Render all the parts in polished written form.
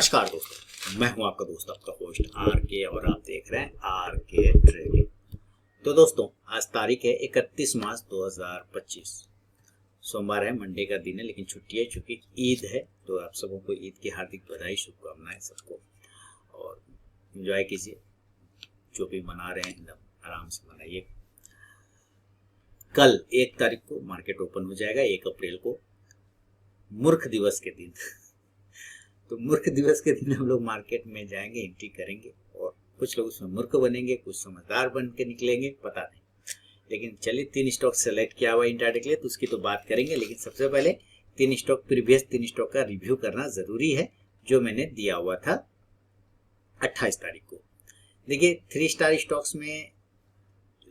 नमस्कार दोस्तों, मैं हूं आपका दोस्त, आपका होस्ट आर के, और आप देख रहे हैं आर के ट्रेडिंग। तो दोस्तों, आज तारीख है 31 मार्च 2025। सोमवार है, मंडे का दिन है, लेकिन छुट्टी है चूंकि ईद है। तो आप सबों को ईद की हार्दिक बधाई, शुभकामनाएं सबको, और एंजॉय कीजिए। जो भी मना रहे हैं एकदम आराम से मनाइए। कल 1 तारीख को मार्केट ओपन हो जाएगा, 1 अप्रैल को, मूर्ख दिवस के दिन। तो मूर्ख दिवस के दिन हम लोग मार्केट में जाएंगे, एंट्री करेंगे, और कुछ लोग उसमें मूर्ख बनेंगे, कुछ समझदार बन के निकलेंगे, पता नहीं। लेकिन चलिए, 3 स्टॉक सेलेक्ट किया हुआ इंट्राडे के लिए, तो उसकी तो बात करेंगे। लेकिन सबसे पहले 3 स्टॉक, प्रीवियस 3 स्टॉक का रिव्यू करना जरूरी है, जो मैंने दिया हुआ था 28 तारीख को। देखिए, 3 स्टार स्टॉक्स में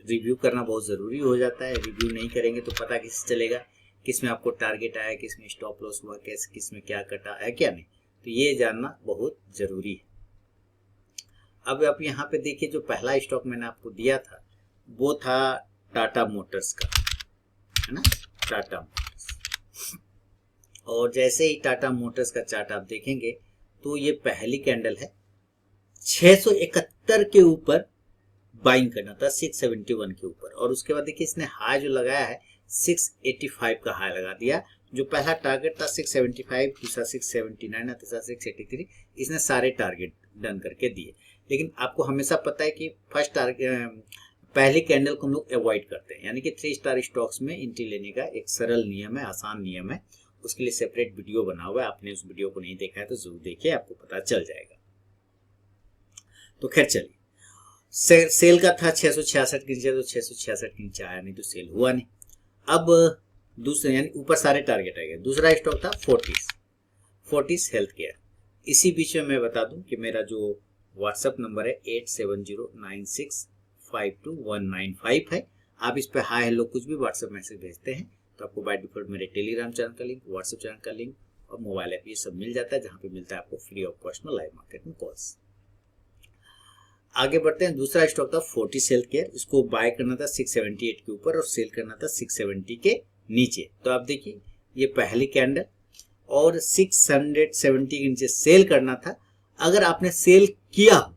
रिव्यू करना बहुत जरूरी हो जाता है। रिव्यू नहीं करेंगे तो पता किससे चलेगा किस में आपको टारगेट आया, किस में स्टॉप लॉस हुआ, किस में क्या कटा है, क्या नहीं। तो ये जानना बहुत जरूरी है। अब आप यहाँ पे देखिए, जो पहला स्टॉक मैंने आपको दिया था वो था टाटा मोटर्स का, है ना, टाटा मोटर्स। और जैसे ही टाटा मोटर्स का चार्ट आप देखेंगे तो ये पहली कैंडल है, 671 के ऊपर बाइंग करना था, 671 के ऊपर। और उसके बाद देखिए, इसने हाई जो लगाया है 685 का हाई लगा दिया। जो पहला टारगेट था 675, दूसरा 679 और तीसरा 683। इसने सारे टारगेट डन करके दिए। लेकिन आपको हमेशा पता है कि फर्स्ट टारगेट, पहली कैंडल को हम लोग अवॉइड करते हैं। यानी कि 3 स्टार स्टॉक्स में एंट्री लेने का एक सरल नियम है, आसान नियम है। उसके लिए सेपरेट वीडियो बना हुआ है, आपने उस वीडियो को नहीं देखा है तो जरूर देखिए, आपको पता चल जाएगा। तो खैर चलिए, सेल का था 666 के नीचे, तो 666 के नीचे आया नहीं, तो सेल हुआ नहीं। अब दूसरे, यानी ऊपर सारे टारगेट आ गए। दूसरा स्टॉक था फोर्टिस हेल्थ केयर। इसी बीच में मैं बता दूं कि मेरा जो व्हाट्सएप नंबर है 8709652195 है। आप इस पे हाय हेलो कुछ भी व्हाट्सएप मैसेज भेजते हैं तो आपको बाय डिफॉल्ट मेरे टेलीग्राम चैनल का लिंक, व्हाट्सएप चैनल का लिंक और मोबाइल ऐप, ये सब मिल जाता है, जहाँ पे मिलता है आपको फ्री ऑफ कॉस्ट में लाइव मार्केट में कॉल्स। आगे बढ़ते हैं। दूसरा स्टॉक था फोर्टिस हेल्थ केयर। इसको बाय करना था 678 के ऊपर और सेल करना था 670 के नीचे। तो आप देखिए, ये पहली कैंडल, और 670 के नीचे सेल करना था। अगर आपने सेल किया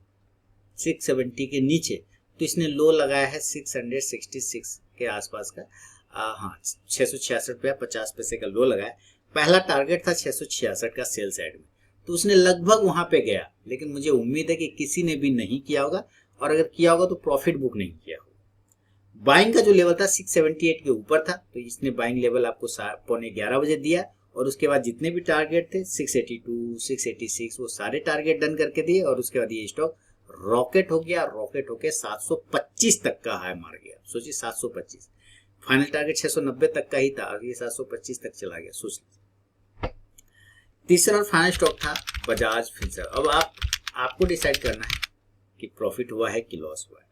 670 के नीचे, तो इसने लो लगाया है 666 के आसपास का, हाँ 666 रुपया 50 पैसे का लो लगाया। पहला टारगेट था 666 का सेल साइड में, तो उसने लगभग वहां पे गया। लेकिन मुझे उम्मीद है कि किसी ने भी नहीं किया होगा, और अगर किया होगा तो प्रॉफिट बुक नहीं किया होगा। बाइंग का जो लेवल था 678 के ऊपर था, तो इसने बाइंग लेवल आपको 11:15 बजे दिया। और उसके बाद जितने भी टारगेट थे 682, 686, वो सारे टारगेट डन करके दिए। और उसके बाद ये स्टॉक रॉकेट हो गया, रॉकेट होके 725 तक का हाई मार गया। सोचिए, 725, फाइनल टारगेट 690 तक का ही था, और ये 725 तक चला गया। सोच लीजिए। तीसरा और फाइनल स्टॉक था बजाज फिनसर्व। अब आपको डिसाइड करना है कि प्रॉफिट हुआ है कि लॉस हुआ है।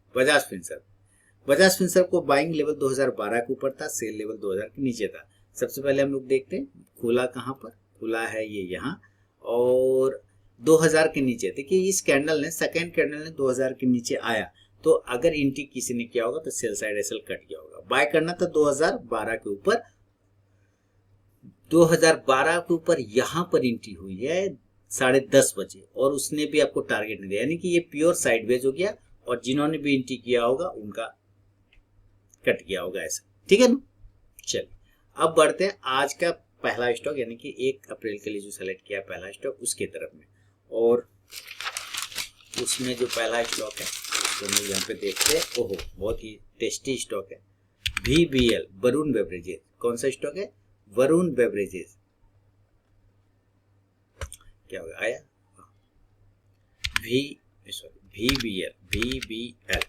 बजाज फिनसर्व को बाइंग लेवल 2012 के ऊपर था, सेल लेवल 2000 के नीचे था। सबसे पहले हम लोग देखते हैं खुला कहाँ पर, खुला है ये यहाँ, और 2000 के नीचे। देखिए, इस कैंडल ने, सेकेंड कैंडल ने 2000 के नीचे आया, तो अगर एंट्री किसी ने किया होगा तो सेल साइड एसएल कट गया होगा। बाय करना था 2012 के ऊपर। 2012 के ऊपर यहाँ पर एंट्री हुई है 10:30 बजे, और उसने भी आपको टारगेट नहीं दिया, यानी कि ये प्योर साइडवेज हो गया। और जिन्होंने भी एंट्री किया होगा उनका कट गया होगा ऐसा, ठीक है ना। चलिए, अब बढ़ते हैं आज का पहला स्टॉक, यानी कि 1 अप्रैल के लिए जो सेलेक्ट किया पहला स्टॉक, उसके तरफ में। और उसमें जो पहला स्टॉक है तो हम यहाँ पे देखते हैं, ओहो बहुत ही टेस्टी स्टॉक है, VBL, वरुण बेवरेजेस। कौन सा स्टॉक है? वरुण बेवरेजेस। क्या होगा, आया VBL,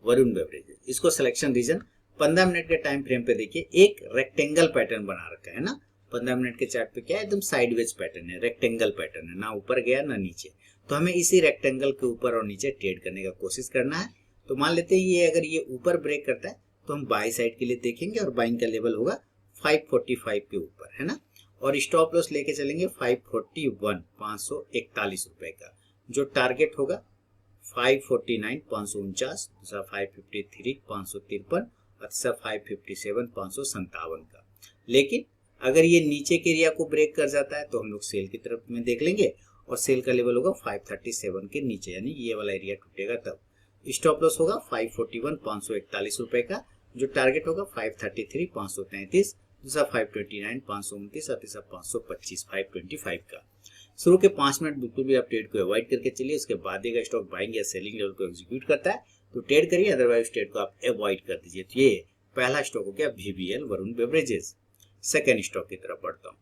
वरुण बेवरेजेस। इसको सिलेक्शन रीजन 15 मिनट के टाइम फ्रेम पे देखिए, एक रेक्टेंगल पैटर्न बना रखा है ना। 15 मिनट के चार्ट पे क्या है, एकदम साइडवेज पैटर्न है, रेक्टेंगल पैटर्न है, ना ऊपर गया ना नीचे। तो हमें इसी रेक्टेंगल के ऊपर और नीचे ट्रेड करने का कोशिश करना है। तो मान लेते हैं ये, अगर ये ऊपर ब्रेक करता है तो हम बाई साइड के लिए देखेंगे, और बाइंग का लेवल होगा 545 के ऊपर, है ना। और स्टॉप लॉस लेके चलेंगे 541, 541 रुपए का। जो टारगेट होगा 549, 549, दूसरा 553, 553, और तीसरा 557, 557 का। लेकिन अगर ये नीचे के एरिया को ब्रेक कर जाता है तो हम लोग सेल की तरफ में देख लेंगे, और सेल का लेवल होगा 537 के नीचे, यानी ये वाला एरिया टूटेगा तब। स्टॉप लॉस होगा 541 541 रुपए का, जो टारगेट होगा 533 533, दूसरा 529 529 और तीसरा 525 525 का। शुरू के 5 मिनट बिल्कुल भी आप ट्रेड को अवॉइड करके चलिए, उसके बाद एक स्टॉक बाइंग या सेलिंग लेवल को एग्जीक्यूट करता है तो ट्रेड करिए, अदरवाइज ट्रेड को आप अवॉइड कर दीजिए। तो ये पहला स्टॉक हो गया VBL Varun beverages. Second stock की तरफ बढ़ता हूँ,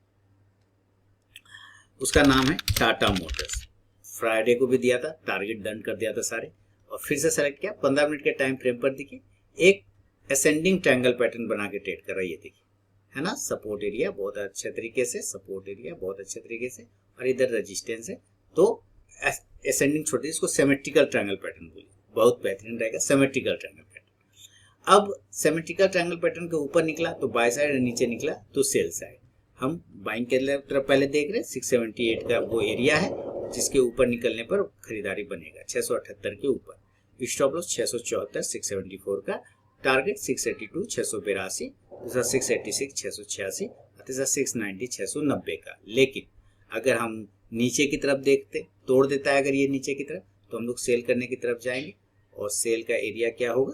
उसका नाम है टाटा मोटर्स। फ्राइडे को भी दिया था, टारगेट डन कर दिया था सारे, और फिर से सेलेक्ट किया। 15 मिनट के टाइम फ्रेम पर देखिए एक असेंडिंग ट्रायंगल पैटर्न बना के ट्रेड कर रहा है, ये देखिए, है ना। सपोर्ट एरिया बहुत अच्छे तरीके से, सपोर्ट एरिया बहुत अच्छे तरीके से, और इधर रेजिस्टेंस है। तो असेंडिंग छोड़ दीजिए, इसको सिमेट्रिकल ट्रायंगल पैटर्न बोलिए, बहुत बेहतरीन रहेगा सिमेट्रिकल ट्रायंगल पैटर्न। अब सिमेट्रिकल ट्रायंगल पैटर्न के ऊपर निकला तो बाय साइड, नीचे निकला तो सेल साइड। हम बाइंग के तरफ पहले देख रहे हैं, 678 का वो एरिया है जिसके ऊपर निकलने पर खरीदारी बनेगा, 678 के ऊपर। स्टॉप लॉस 674 674 का, टारगेट 682 682, दूसरा 686 686, तीसरा 690 690 का। लेकिन अगर हम नीचे की तरफ देखते, तोड़ देता है अगर ये नीचे की तरफ, तो हम लोग सेल करने की तरफ जाएंगे, और सेल का एरिया क्या होगा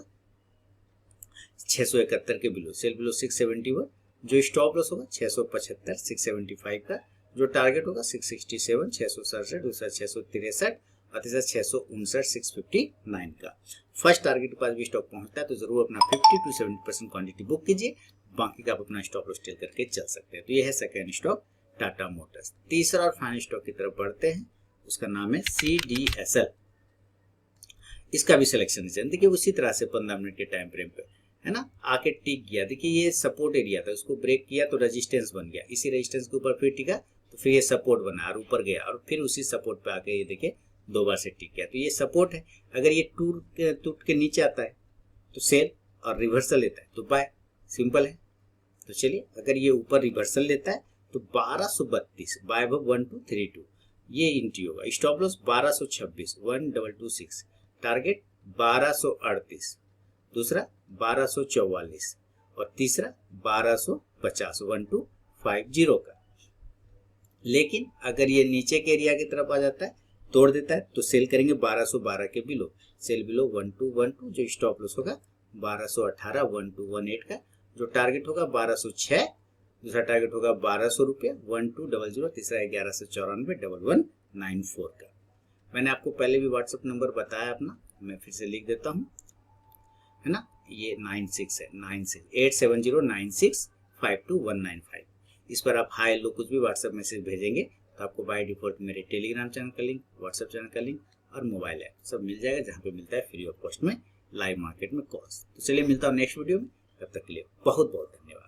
671 के बिलो, सेल बिलो 671, जो स्टॉप लॉस होगा 675 675 का, जो टारगेट होगा 667 667, दूसरा 663 और तीसरा 659 659 का। फर्स्ट टारगेट के पास भी स्टॉक पहुंचता है तो जरूर अपना 50 to 70% क्वांटिटी बुक कीजिए, बाकी का आप अपना स्टॉप लॉस टेल करके चल सकते हैं। तो ये है सेकेंड स्टॉक टाटा मोटर्स। तीसरा और फाइनल स्टॉक की तरफ बढ़ते हैं, उसका नाम है CDSL। इसका भी सिलेक्शन है, देखिए उसी तरह से 15 मिनट के टाइम फ्रेम पे, है ना, आके टिक गया। देखिए ये सपोर्ट एरिया था, उसको ब्रेक किया तो रेजिस्टेंस बन गया, इसी रेजिस्टेंस के ऊपर फिर टिका तो फिर ये सपोर्ट बना और ऊपर गया, और फिर उसी सपोर्ट पे आके ये देखिए 2 बार से टिक गया। तो ये सपोर्ट है, अगर ये टूट के नीचे आता है तो सेल, और रिवर्सल लेता है तो बाय, सिंपल है। तो चलिए, अगर ये ऊपर रिवर्सल लेता है तो 1232 बाय 1232 ये एंट्री होगा। स्टॉप लॉस 1226 1226, टारगेट 1238, दूसरा 1244 और तीसरा 1250 1250 का। लेकिन अगर ये नीचे के एरिया की तरफ आ जाता है, तोड़ देता है, तो सेल करेंगे 1212 के बिलो, सेल बिलो 1212, जो स्टॉप लॉस होगा 1218 1218 का, जो टारगेट होगा 1206, दूसरा टारगेट होगा 1200 रुपये 1200, तीसरा 1194 1194 का। मैंने आपको पहले भी व्हाट्सएप नंबर बताया अपना, मैं फिर से लिख देता हूँ, है ना, ये 96 है, 87096529195। इस पर आप हाई लो कुछ भी व्हाट्सएप मैसेज भेजेंगे तो आपको बाय डिफॉल्ट मेरे टेलीग्राम चैनल का लिंक, व्हाट्सएप चैनल का लिंक और मोबाइल ऐप सब मिल जाएगा, जहाँ पे मिलता है फ्री ऑफ कॉस्ट में लाइव मार्केट में कॉल्स। तो चलिए मिलता हूँ नेक्स्ट वीडियो में, तब तक के लिए बहुत बहुत धन्यवाद।